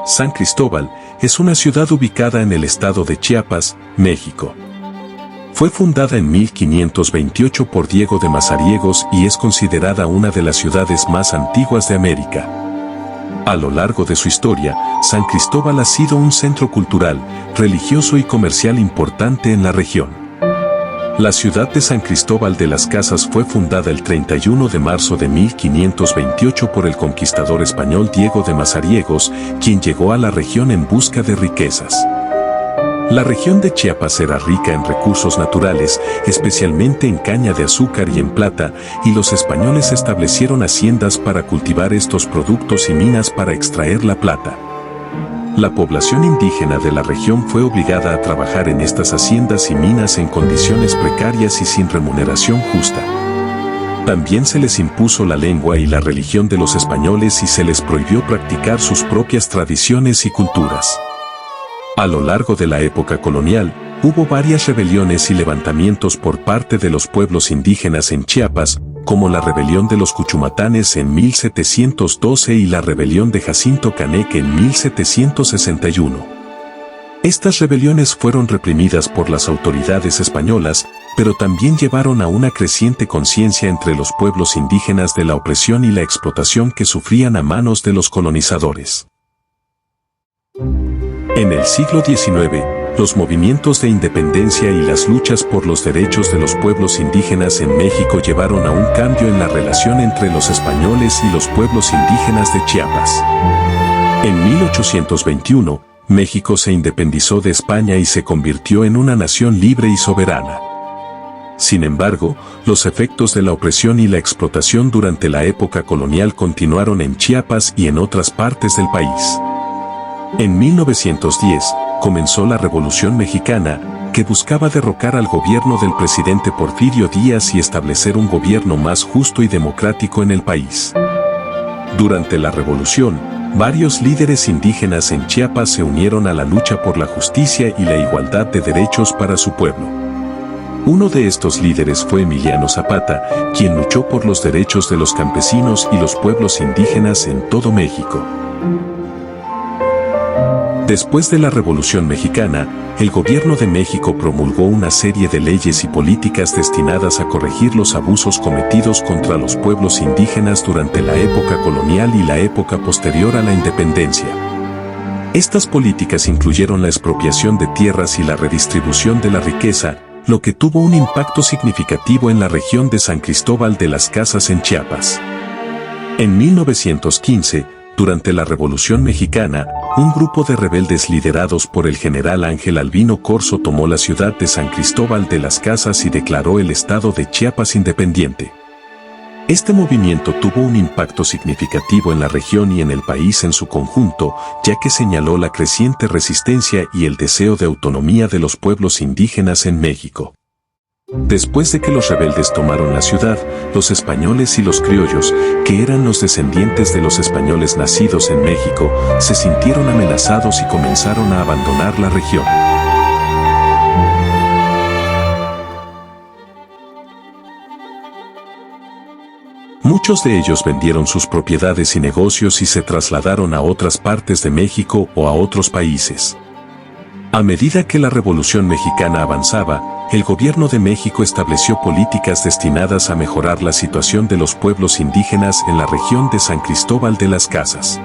San Cristóbal es una ciudad ubicada en el estado de Chiapas, México. Fue fundada en 1528 por Diego de Mazariegos y es considerada una de las ciudades más antiguas de América. A lo largo de su historia, San Cristóbal ha sido un centro cultural, religioso y comercial importante en la región. La ciudad de San Cristóbal de las Casas fue fundada el 31 de marzo de 1528 por el conquistador español Diego de Mazariegos, quien llegó a la región en busca de riquezas. La región de Chiapas era rica en recursos naturales, especialmente en caña de azúcar y en plata, y los españoles establecieron haciendas para cultivar estos productos y minas para extraer la plata. La población indígena de la región fue obligada a trabajar en estas haciendas y minas en condiciones precarias y sin remuneración justa. También se les impuso la lengua y la religión de los españoles y se les prohibió practicar sus propias tradiciones y culturas. A lo largo de la época colonial, hubo varias rebeliones y levantamientos por parte de los pueblos indígenas en Chiapas, como la rebelión de los Cuchumatanes en 1712 y la rebelión de Jacinto Caneque en 1761. Estas rebeliones fueron reprimidas por las autoridades españolas, pero también llevaron a una creciente conciencia entre los pueblos indígenas de la opresión y la explotación que sufrían a manos de los colonizadores. En el siglo XIX, los movimientos de independencia y las luchas por los derechos de los pueblos indígenas en México llevaron a un cambio en la relación entre los españoles y los pueblos indígenas de Chiapas. En 1821, México se independizó de España y se convirtió en una nación libre y soberana. Sin embargo, los efectos de la opresión y la explotación durante la época colonial continuaron en Chiapas y en otras partes del país. En 1910, comenzó la Revolución Mexicana, que buscaba derrocar al gobierno del presidente Porfirio Díaz y establecer un gobierno más justo y democrático en el país. Durante la revolución, varios líderes indígenas en Chiapas se unieron a la lucha por la justicia y la igualdad de derechos para su pueblo. Uno de estos líderes fue Emiliano Zapata, quien luchó por los derechos de los campesinos y los pueblos indígenas en todo México. Después de la Revolución Mexicana, el gobierno de México promulgó una serie de leyes y políticas destinadas a corregir los abusos cometidos contra los pueblos indígenas durante la época colonial y la época posterior a la independencia. Estas políticas incluyeron la expropiación de tierras y la redistribución de la riqueza, lo que tuvo un impacto significativo en la región de San Cristóbal de las Casas en Chiapas. En 1915, durante la Revolución Mexicana, un grupo de rebeldes liderados por el general Ángel Albino Corzo tomó la ciudad de San Cristóbal de las Casas y declaró el estado de Chiapas independiente. Este movimiento tuvo un impacto significativo en la región y en el país en su conjunto, ya que señaló la creciente resistencia y el deseo de autonomía de los pueblos indígenas en México. Después de que los rebeldes tomaron la ciudad, los españoles y los criollos, que eran los descendientes de los españoles nacidos en México, se sintieron amenazados y comenzaron a abandonar la región. Muchos de ellos vendieron sus propiedades y negocios y se trasladaron a otras partes de México o a otros países. A medida que la Revolución Mexicana avanzaba, el gobierno de México estableció políticas destinadas a mejorar la situación de los pueblos indígenas en la región de San Cristóbal de las Casas.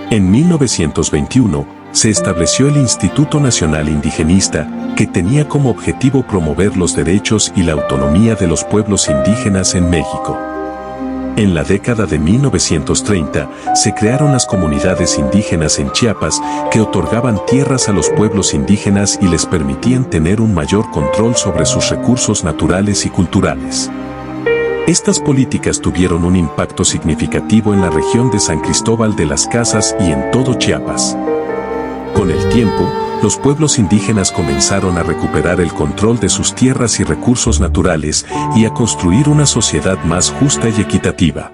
En 1921, se estableció el Instituto Nacional Indigenista, que tenía como objetivo promover los derechos y la autonomía de los pueblos indígenas en México. En la década de 1930, se crearon las comunidades indígenas en Chiapas que otorgaban tierras a los pueblos indígenas y les permitían tener un mayor control sobre sus recursos naturales y culturales. Estas políticas tuvieron un impacto significativo en la región de San Cristóbal de las Casas y en todo Chiapas. Con el tiempo, los pueblos indígenas comenzaron a recuperar el control de sus tierras y recursos naturales y a construir una sociedad más justa y equitativa.